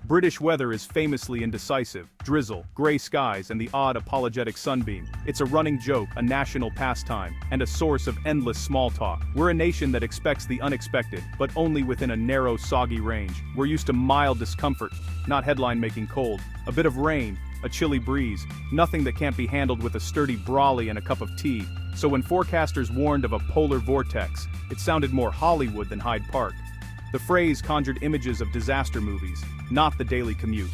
British weather is famously indecisive: drizzle, gray skies, and the odd apologetic sunbeam. It's a running joke, a national pastime, and a source of endless small talk. We're a nation that expects the unexpected, but only within a narrow, soggy range. We're used to mild discomfort, not headline-making cold. A bit of rain, a chilly breeze, nothing that can't be handled with a sturdy brolly and a cup of tea. So when forecasters warned of a polar vortex, it sounded more Hollywood than Hyde Park. The phrase conjured images of disaster movies, not the daily commute.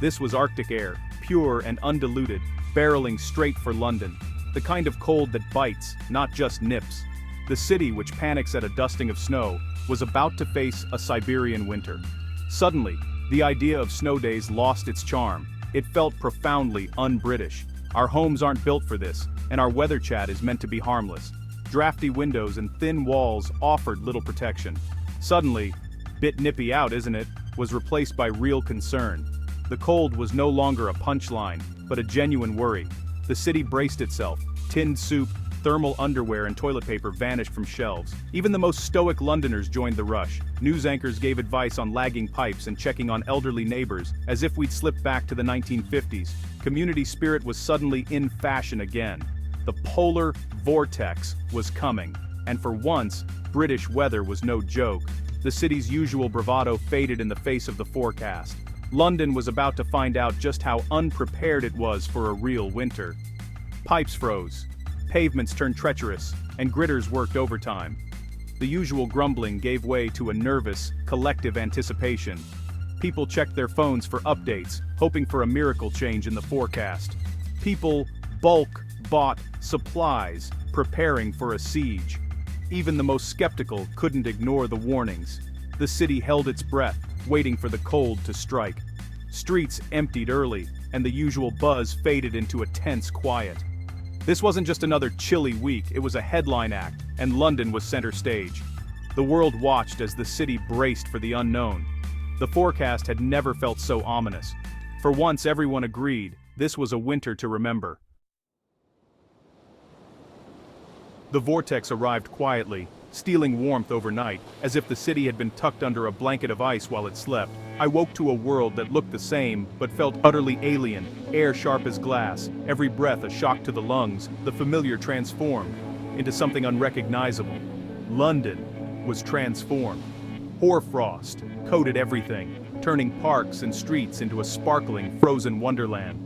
This was Arctic air, pure and undiluted, barreling straight for London. The kind of cold that bites, not just nips. The city, which panics at a dusting of snow, was about to face a Siberian winter. Suddenly, the idea of snow days lost its charm. It felt profoundly un-British. Our homes aren't built for this, and our weather chat is meant to be harmless. Drafty windows and thin walls offered little protection. Suddenly, "Bit nippy out, isn't it?" was replaced by real concern. The cold was no longer a punchline, but a genuine worry. The city braced itself. Tinned soup, thermal underwear, and toilet paper vanished from shelves. Even the most stoic Londoners joined the rush. News anchors gave advice on lagging pipes and checking on elderly neighbors, as if we'd slipped back to the 1950s. Community spirit was suddenly in fashion again. The polar vortex was coming, and for once, British weather was no joke. The city's usual bravado faded in the face of the forecast. London was about to find out just how unprepared it was for a real winter. Pipes froze, pavements turned treacherous, and gritters worked overtime. The usual grumbling gave way to a nervous, collective anticipation. People checked their phones for updates, hoping for a miracle change in the forecast. People bulk bought supplies, preparing for a siege. Even the most skeptical couldn't ignore the warnings. The city held its breath, waiting for the cold to strike. Streets emptied early, and the usual buzz faded into a tense quiet. This wasn't just another chilly week, it was a headline act, and London was center stage. The world watched as the city braced for the unknown. The forecast had never felt so ominous. For once, everyone agreed, this was a winter to remember. The vortex arrived quietly, stealing warmth overnight, as if the city had been tucked under a blanket of ice while it slept. I woke to a world that looked the same, but felt utterly alien, air sharp as glass, every breath a shock to the lungs, the familiar transformed into something unrecognizable. London was transformed. Hoarfrost coated everything, turning parks and streets into a sparkling, frozen wonderland.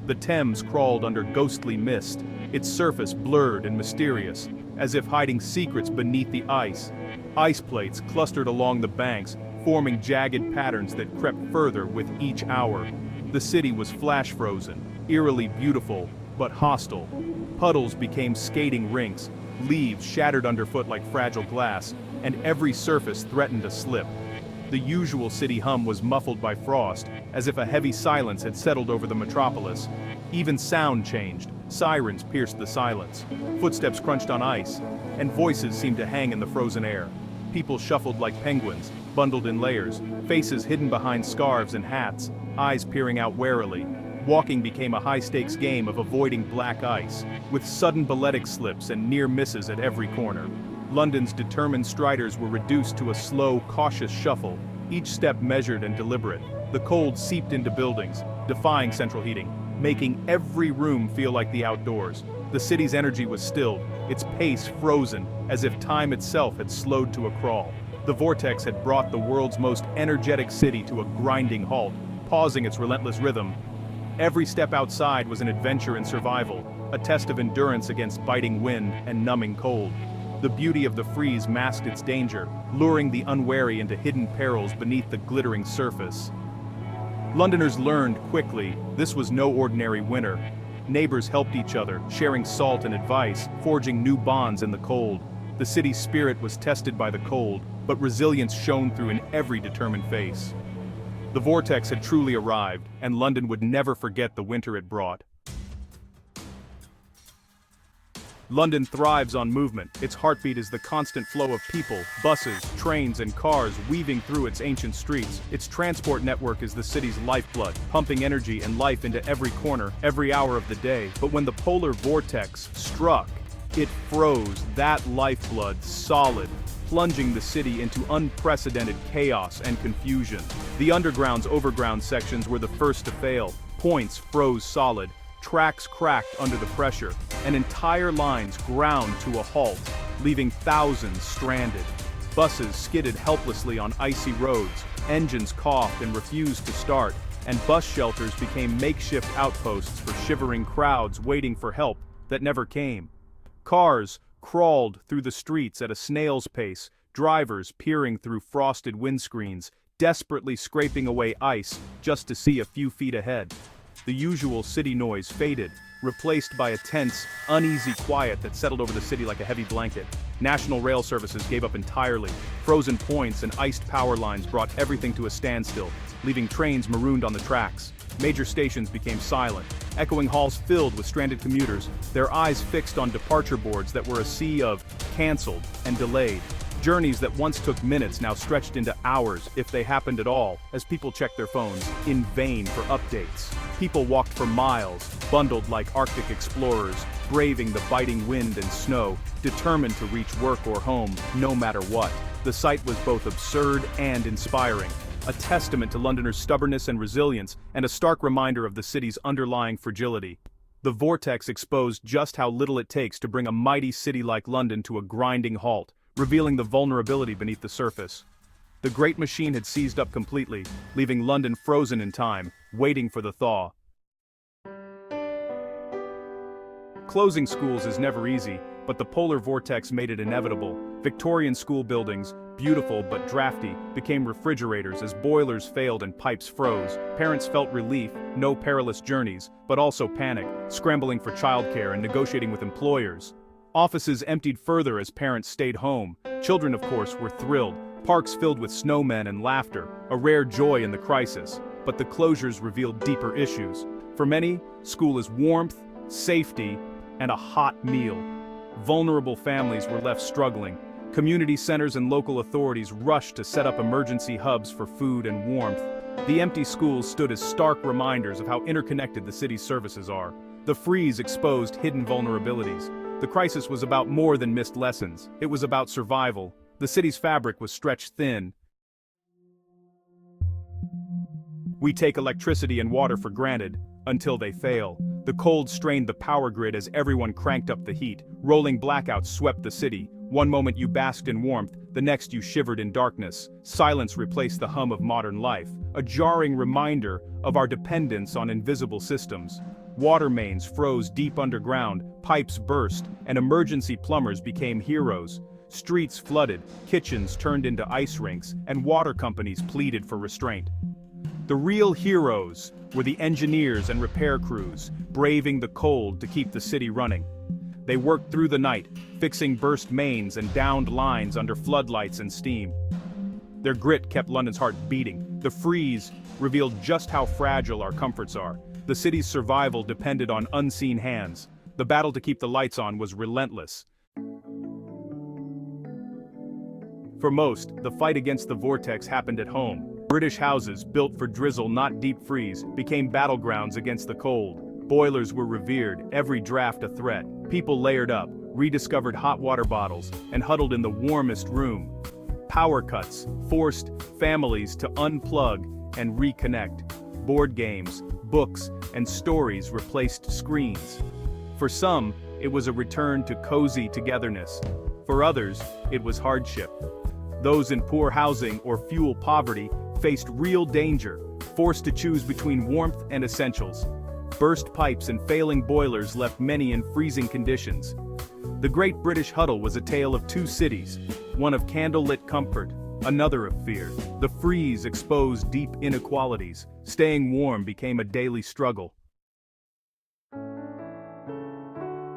The Thames crawled under ghostly mist, its surface blurred and mysterious, as if hiding secrets beneath the ice. Ice plates clustered along the banks, forming jagged patterns that crept further with each hour. The city was flash frozen, eerily beautiful, but hostile. Puddles became skating rinks, leaves shattered underfoot like fragile glass, and every surface threatened to slip. The usual city hum was muffled by frost, as if a heavy silence had settled over the metropolis. Even sound changed. Sirens pierced the silence. Footsteps crunched on ice, and voices seemed to hang in the frozen air. People shuffled like penguins, bundled in layers, faces hidden behind scarves and hats, eyes peering out warily. Walking became a high-stakes game of avoiding black ice, with sudden balletic slips and near misses at every corner. London's determined striders were reduced to a slow, cautious shuffle, each step measured and deliberate. The cold seeped into buildings, defying central heating, making every room feel like the outdoors. The city's energy was stilled, its pace frozen, as if time itself had slowed to a crawl. The vortex had brought the world's most energetic city to a grinding halt, pausing its relentless rhythm. Every step outside was an adventure in survival, a test of endurance against biting wind and numbing cold. The beauty of the freeze masked its danger, luring the unwary into hidden perils beneath the glittering surface. Londoners learned quickly, this was no ordinary winter. Neighbors helped each other, sharing salt and advice, forging new bonds in the cold. The city's spirit was tested by the cold, but resilience shone through in every determined face. The vortex had truly arrived, and London would never forget the winter it brought. London thrives on movement. Its heartbeat is the constant flow of people, buses, trains, and cars weaving through its ancient streets. Its transport network is the city's lifeblood, pumping energy and life into every corner, every hour of the day. But when the polar vortex struck, it froze that lifeblood solid. plunging the city into unprecedented chaos and confusion. The underground's overground sections were the first to fail. Points froze solid, tracks cracked under the pressure, and entire lines ground to a halt, leaving thousands stranded. Buses skidded helplessly on icy roads, engines coughed and refused to start, and bus shelters became makeshift outposts for shivering crowds waiting for help that never came. Cars crawled through the streets at a snail's pace, drivers peering through frosted windscreens, desperately scraping away ice just to see a few feet ahead. The usual city noise faded, replaced by a tense, uneasy quiet that settled over the city like a heavy blanket. National rail services gave up entirely. Frozen points and iced power lines brought everything to a standstill, leaving trains marooned on the tracks. Major stations became silent, echoing halls filled with stranded commuters, their eyes fixed on departure boards that were a sea of canceled and delayed. Journeys that once took minutes now stretched into hours, if they happened at all, as people checked their phones, in vain for updates. People walked for miles, bundled like Arctic explorers, braving the biting wind and snow, determined to reach work or home, no matter what. The sight was both absurd and inspiring, a testament to Londoners' stubbornness and resilience, and a stark reminder of the city's underlying fragility. The Vortex exposed just how little it takes to bring a mighty city like London to a grinding halt, revealing the vulnerability beneath the surface. The great machine had seized up completely, leaving London frozen in time, waiting for the thaw. Closing schools is never easy, but the polar vortex made it inevitable. Victorian school buildings, beautiful but drafty, became refrigerators as boilers failed and pipes froze. Parents felt relief, no perilous journeys, but also panic, scrambling for childcare and negotiating with employers. Offices emptied further as parents stayed home. Children, of course, were thrilled. Parks filled with snowmen and laughter, a rare joy in the crisis. But the closures revealed deeper issues. For many, school is warmth, safety, and a hot meal. Vulnerable families were left struggling. Community centers and local authorities rushed to set up emergency hubs for food and warmth. The empty schools stood as stark reminders of how interconnected the city's services are. The freeze exposed hidden vulnerabilities. The crisis was about more than missed lessons. It was about survival. The city's fabric was stretched thin. We take electricity and water for granted, until they fail. The cold strained the power grid as everyone cranked up the heat. Rolling blackouts swept the city. One moment you basked in warmth, the next you shivered in darkness. Silence replaced the hum of modern life, a jarring reminder of our dependence on invisible systems. Water mains froze deep underground, pipes burst, and emergency plumbers became heroes. Streets flooded, kitchens turned into ice rinks, and water companies pleaded for restraint. The real heroes were the engineers and repair crews, braving the cold to keep the city running. They worked through the night, fixing burst mains and downed lines under floodlights and steam. Their grit kept London's heart beating. The freeze revealed just how fragile our comforts are. The city's survival depended on unseen hands. The battle to keep the lights on was relentless. For most, the fight against the vortex happened at home. British houses, built for drizzle not deep freeze, became battlegrounds against the cold. Boilers were revered, every draft a threat. People layered up, rediscovered hot water bottles, and huddled in the warmest room. Power cuts forced families to unplug and reconnect. Board games, books, and stories replaced screens. For some, it was a return to cozy togetherness. For others, it was hardship. Those in poor housing or fuel poverty faced real danger, forced to choose between warmth and essentials. Burst pipes and failing boilers left many in freezing conditions. The Great British Huddle was a tale of two cities, one of candlelit comfort, another of fear. The freeze exposed deep inequalities. Staying warm became a daily struggle.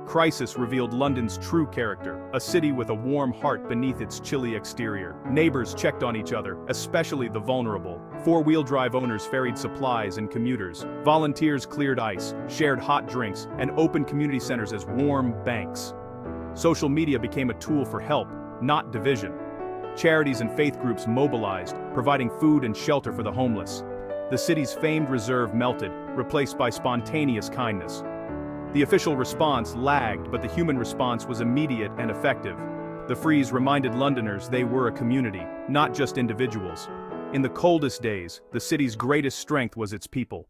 Crisis revealed London's true character, a city with a warm heart beneath its chilly exterior. Neighbors checked on each other, especially the vulnerable. Four-wheel drive owners ferried supplies and commuters. Volunteers cleared ice, shared hot drinks, and opened community centers as warm banks. Social media became a tool for help, not division. Charities and faith groups mobilized, providing food and shelter for the homeless. The city's famed reserve melted, replaced by spontaneous kindness. The official response lagged, but the human response was immediate and effective. The freeze reminded Londoners they were a community, not just individuals. In the coldest days, the city's greatest strength was its people.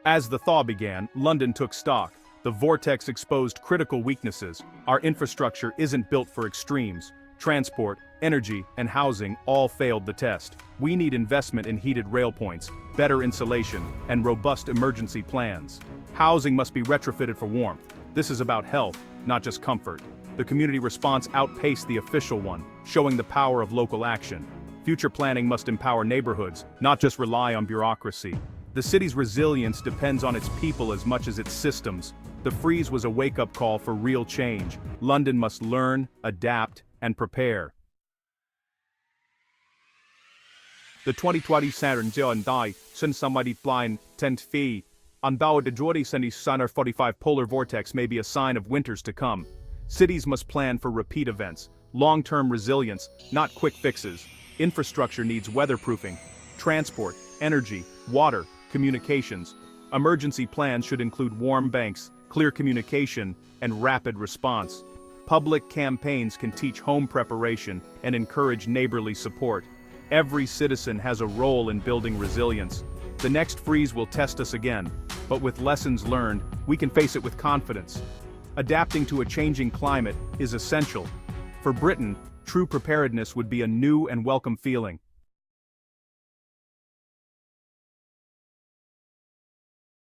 As the thaw began, London took stock. The vortex exposed critical weaknesses. Our infrastructure isn't built for extremes. Transport, energy, and housing all failed the test. We need investment in heated rail points, better insulation, and robust emergency plans. Housing must be retrofitted for warmth. This is about health, not just comfort. The community response outpaced the official one, showing the power of local action. Future planning must empower neighborhoods, not just rely on bureaucracy. The city's resilience depends on its people as much as its systems. The freeze was a wake-up call for real change. London must learn, adapt, and prepare. The 2020 Saturn Dai Sunsamadi Blind 10 Fee. Andao de Jordi Sendi Sanar 45 polar vortex may be a sign of winters to come. Cities must plan for repeat events, long-term resilience, not quick fixes. Infrastructure needs weatherproofing, transport, energy, water, communications. Emergency plans should include warm banks, clear communication, and rapid response. Public campaigns can teach home preparation and encourage neighborly support. Every citizen has a role in building resilience. The next freeze will test us again, but with lessons learned, we can face it with confidence. Adapting to a changing climate is essential. For Britain, true preparedness would be a new and welcome feeling.